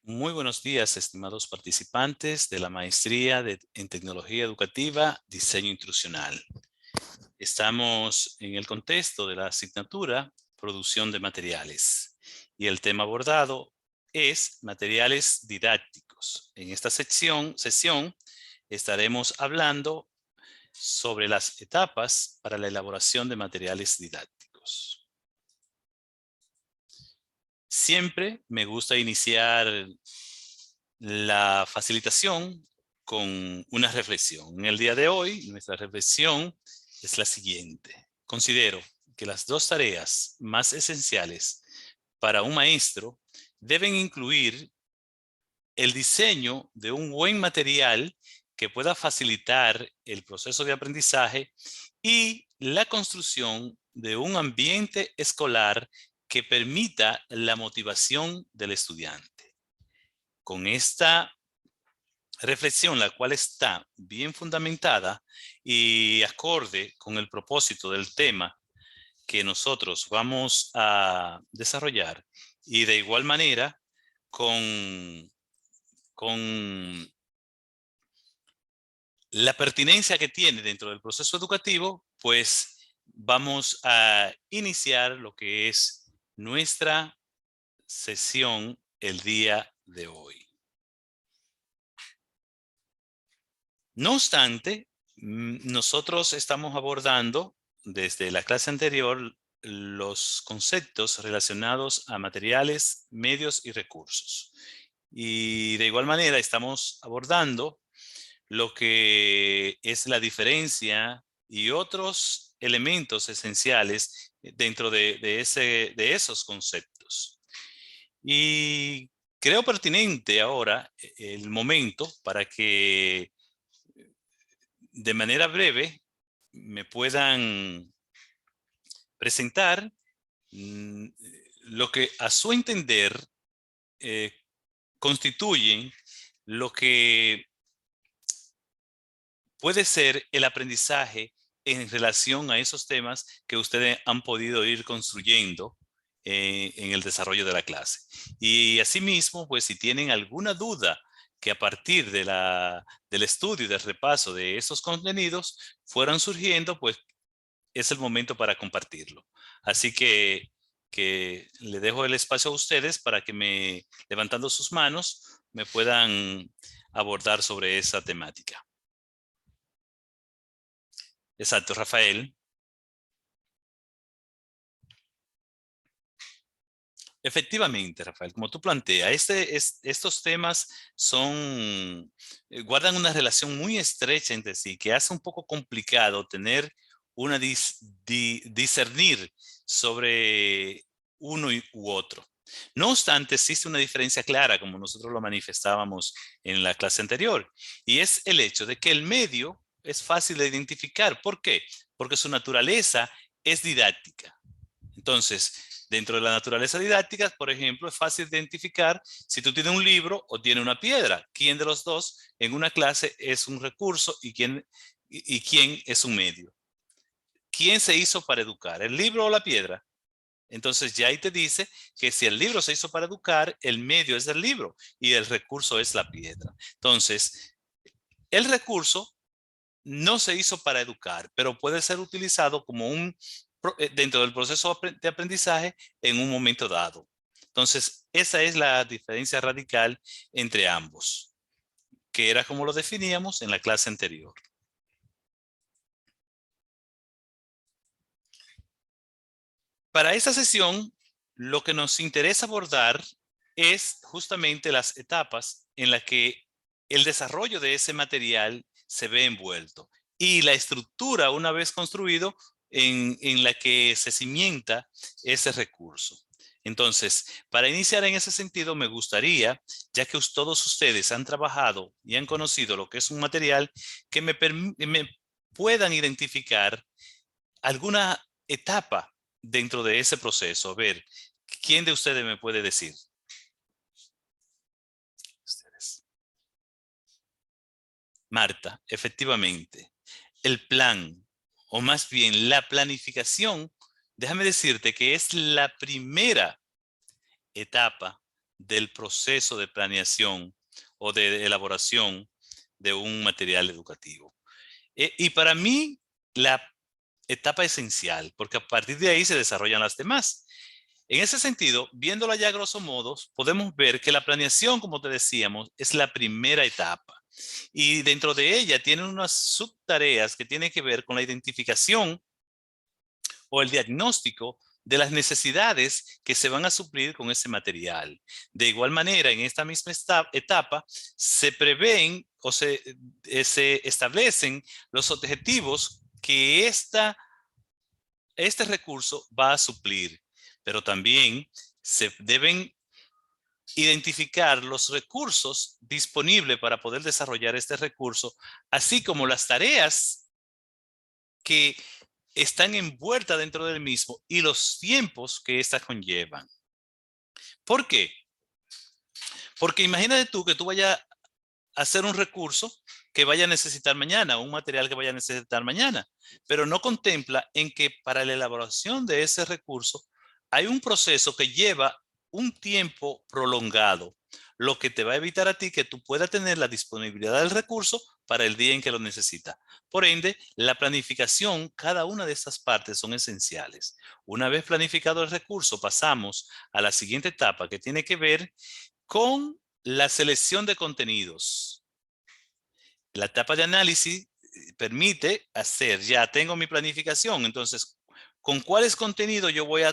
Muy buenos días, estimados participantes de la maestría en tecnología educativa, diseño instruccional. Estamos en el contexto de la asignatura producción de materiales y el tema abordado es materiales didácticos. En esta sesión estaremos hablando sobre las etapas para la elaboración de materiales didácticos. Siempre me gusta iniciar la facilitación con una reflexión. En el día de hoy, nuestra reflexión es la siguiente. Considero que las dos tareas más esenciales para un maestro deben incluir el diseño de un buen material que pueda facilitar el proceso de aprendizaje y la construcción de un ambiente escolar que permita la motivación del estudiante. Con esta reflexión, la cual está bien fundamentada y acorde con el propósito del tema que nosotros vamos a desarrollar, y de igual manera con la pertinencia que tiene dentro del proceso educativo, pues vamos a iniciar lo que es nuestra sesión el día de hoy. No obstante, nosotros estamos abordando desde la clase anterior los conceptos relacionados a materiales, medios y recursos. Y de igual manera estamos abordando lo que es la diferencia y otros elementos esenciales dentro de esos conceptos. Y creo pertinente ahora el momento para que de manera breve me puedan presentar lo que a su entender eh, constituyen lo que puede ser el aprendizaje en relación a esos temas que ustedes han podido ir construyendo en el desarrollo de la clase. Y asimismo, pues si tienen alguna duda que a partir del estudio y del repaso de esos contenidos fueran surgiendo, pues es el momento para compartirlo. Así que le dejo el espacio a ustedes para que levantando sus manos, me puedan abordar sobre esa temática. Exacto, Rafael. Efectivamente, Rafael, como tú planteas, estos temas guardan una relación muy estrecha entre sí, que hace un poco complicado tener discernir sobre uno u otro. No obstante, existe una diferencia clara, como nosotros lo manifestábamos en la clase anterior, y es el hecho de que el medio es fácil de identificar. ¿Por qué? Porque su naturaleza es didáctica. Entonces, dentro de la naturaleza didáctica, por ejemplo, es fácil identificar si tú tienes un libro o tienes una piedra. ¿Quién de los dos en una clase es un recurso y quién es un medio? ¿Quién se hizo para educar, el libro o la piedra? Entonces ya ahí te dice que si el libro se hizo para educar, el medio es el libro y el recurso es la piedra. Entonces, el recurso no se hizo para educar, pero puede ser utilizado como dentro del proceso de aprendizaje en un momento dado. Entonces, esa es la diferencia radical entre ambos, que era como lo definíamos en la clase anterior. Para esta sesión, lo que nos interesa abordar es justamente las etapas en las que el desarrollo de ese material se ve envuelto y la estructura, una vez construido, en la que se cimienta ese recurso. Entonces, para iniciar en ese sentido, me gustaría, ya que todos ustedes han trabajado y han conocido lo que es un material, que me puedan identificar alguna etapa dentro de ese proceso. A ver, ¿quién de ustedes me puede decir? Ustedes. Marta, efectivamente, el plan, o más bien la planificación, déjame decirte que es la primera etapa del proceso de planeación o de elaboración de un material educativo. Y para mí, la etapa esencial, porque a partir de ahí se desarrollan las demás. En ese sentido, viéndola ya a grosso modo, podemos ver que la planeación, como te decíamos, es la primera etapa. Y dentro de ella tienen unas subtareas que tienen que ver con la identificación o el diagnóstico de las necesidades que se van a suplir con ese material. De igual manera, en esta misma etapa se prevén o se establecen los objetivos que este recurso va a suplir, pero también se deben identificar los recursos disponibles para poder desarrollar este recurso, así como las tareas que están envueltas dentro del mismo y los tiempos que éstas conllevan. ¿Por qué? Porque imagínate tú que tú vayas a hacer un recurso que vaya a necesitar mañana, un material que vaya a necesitar mañana, pero no contempla en que para la elaboración de ese recurso hay un proceso que lleva un tiempo prolongado, lo que te va a evitar a ti que tú puedas tener la disponibilidad del recurso para el día en que lo necesitas. Por ende, la planificación, cada una de estas partes son esenciales. Una vez planificado el recurso, pasamos a la siguiente etapa que tiene que ver con la selección de contenidos. La etapa de análisis permite hacer, ya tengo mi planificación, entonces, ¿con cuáles contenidos yo voy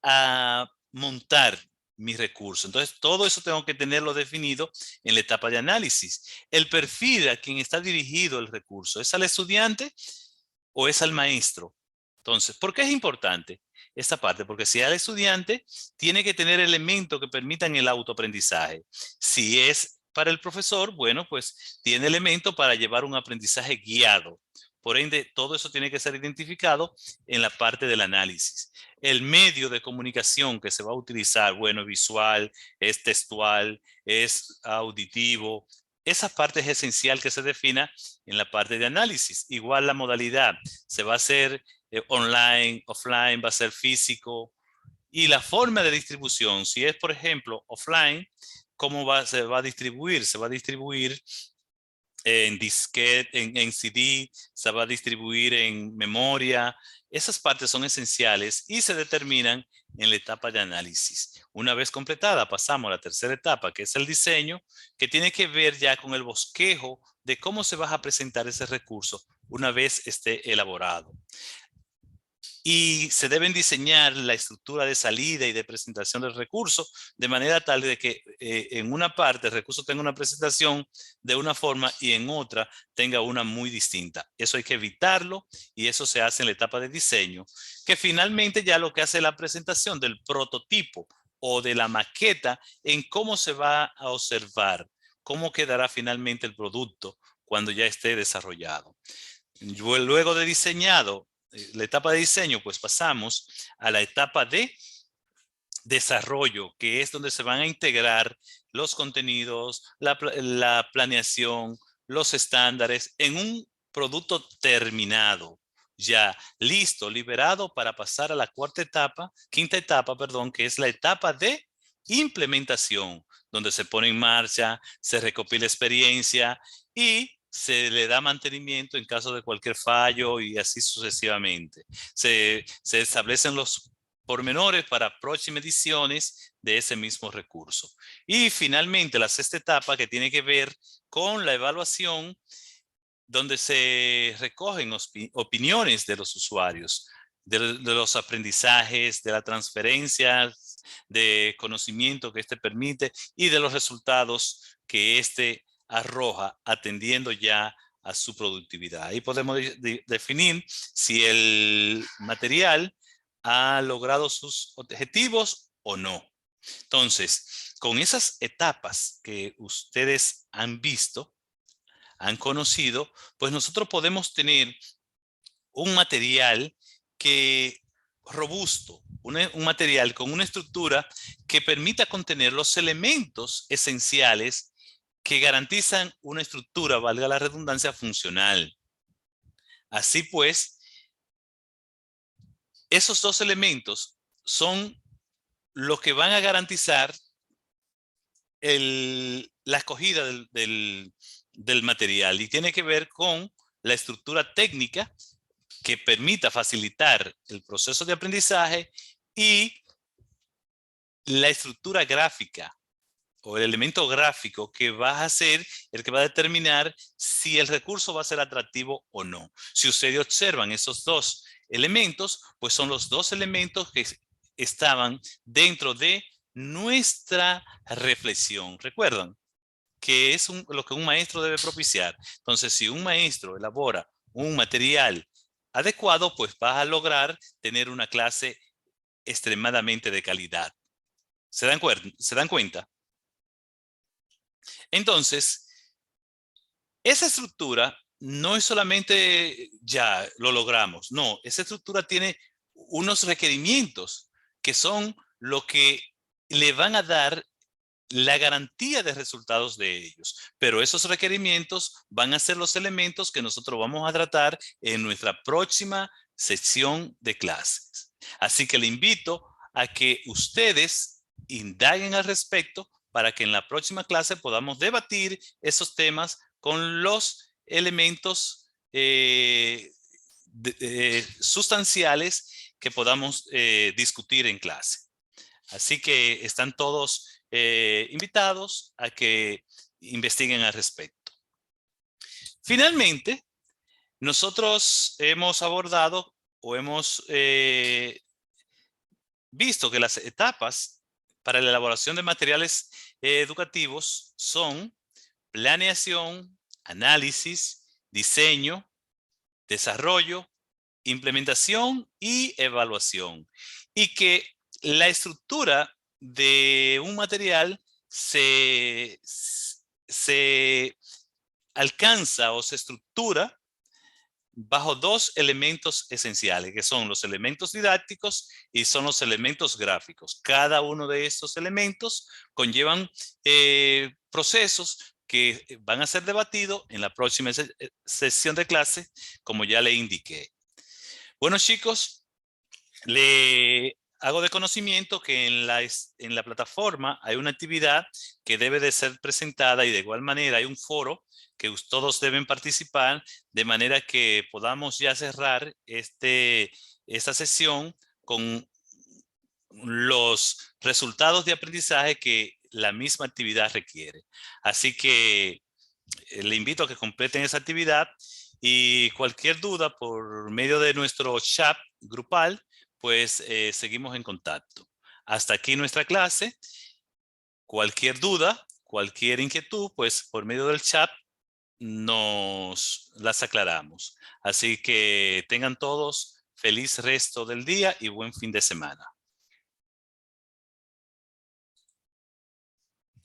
a montar mi recurso? Entonces, todo eso tengo que tenerlo definido en la etapa de análisis. El perfil a quien está dirigido el recurso, ¿es al estudiante o es al maestro? Entonces, ¿por qué es importante esta parte? Porque si es al estudiante, tiene que tener elementos que permitan el autoaprendizaje. Si es para el profesor, bueno, pues tiene elementos para llevar un aprendizaje guiado. Por ende, todo eso tiene que ser identificado en la parte del análisis. El medio de comunicación que se va a utilizar, bueno, visual, es textual, es auditivo. Esa parte es esencial que se defina en la parte de análisis. Igual la modalidad, se va a hacer online, offline, va a ser físico. Y la forma de distribución, si es por ejemplo offline, ¿cómo se va a distribuir? Se va a distribuir en disquete, en CD, se va a distribuir en memoria. Esas partes son esenciales y se determinan en la etapa de análisis. Una vez completada, pasamos a la tercera etapa, que es el diseño, que tiene que ver ya con el bosquejo de cómo se va a presentar ese recurso una vez esté elaborado. Y se deben diseñar la estructura de salida y de presentación del recurso de manera tal de que en una parte el recurso tenga una presentación de una forma y en otra tenga una muy distinta. Eso hay que evitarlo y eso se hace en la etapa de diseño, que finalmente ya lo que hace la presentación del prototipo o de la maqueta en cómo se va a observar, cómo quedará finalmente el producto cuando ya esté desarrollado. Luego de diseñado, la etapa de diseño, pues pasamos a la etapa de desarrollo, que es donde se van a integrar los contenidos, la planeación, los estándares en un producto terminado, ya listo, liberado para pasar a la quinta etapa, perdón, que es la etapa de implementación, donde se pone en marcha, se recopila experiencia y se le da mantenimiento en caso de cualquier fallo y así sucesivamente. Se establecen los pormenores para próximas ediciones de ese mismo recurso. Y finalmente la sexta etapa que tiene que ver con la evaluación, donde se recogen opiniones de los usuarios, de los aprendizajes, de la transferencia de conocimiento que este permite y de los resultados que este arroja atendiendo ya a su productividad. Ahí podemos definir si el material ha logrado sus objetivos o no. Entonces, con esas etapas que ustedes han visto, han conocido, pues nosotros podemos tener un material que robusto, un material con una estructura que permita contener los elementos esenciales que garantizan una estructura, valga la redundancia, funcional. Así pues, esos dos elementos son los que van a garantizar la escogida del material y tiene que ver con la estructura técnica que permita facilitar el proceso de aprendizaje y la estructura gráfica o el elemento gráfico que va a ser el que va a determinar si el recurso va a ser atractivo o no. Si ustedes observan esos dos elementos, pues son los dos elementos que estaban dentro de nuestra reflexión. ¿Recuerdan? Que es lo que un maestro debe propiciar. Entonces, si un maestro elabora un material adecuado, pues vas a lograr tener una clase extremadamente de calidad. ¿Se dan cuenta? Entonces, esa estructura no es solamente ya lo logramos, no, esa estructura tiene unos requerimientos que son lo que le van a dar la garantía de resultados de ellos. Pero esos requerimientos van a ser los elementos que nosotros vamos a tratar en nuestra próxima sección de clases. Así que le invito a que ustedes indaguen al respecto para que en la próxima clase podamos debatir esos temas con los elementos sustanciales que podamos discutir en clase. Así que están todos invitados a que investiguen al respecto. Finalmente, nosotros hemos abordado o hemos visto que las etapas para la elaboración de materiales educativos son planeación, análisis, diseño, desarrollo, implementación y evaluación. Y que la estructura de un material se alcanza o se estructura bajo dos elementos esenciales, que son los elementos didácticos y son los elementos gráficos. Cada uno de estos elementos conllevan procesos que van a ser debatidos en la próxima sesión de clase, como ya le indiqué. Bueno, chicos, le hago de conocimiento que en la plataforma hay una actividad que debe de ser presentada y de igual manera hay un foro que todos deben participar de manera que podamos ya cerrar esta sesión con los resultados de aprendizaje que la misma actividad requiere. Así que le invito a que completen esa actividad y cualquier duda por medio de nuestro chat grupal, pues seguimos en contacto. Hasta aquí nuestra clase. Cualquier duda, cualquier inquietud, pues por medio del chat nos las aclaramos. Así que tengan todos feliz resto del día y buen fin de semana.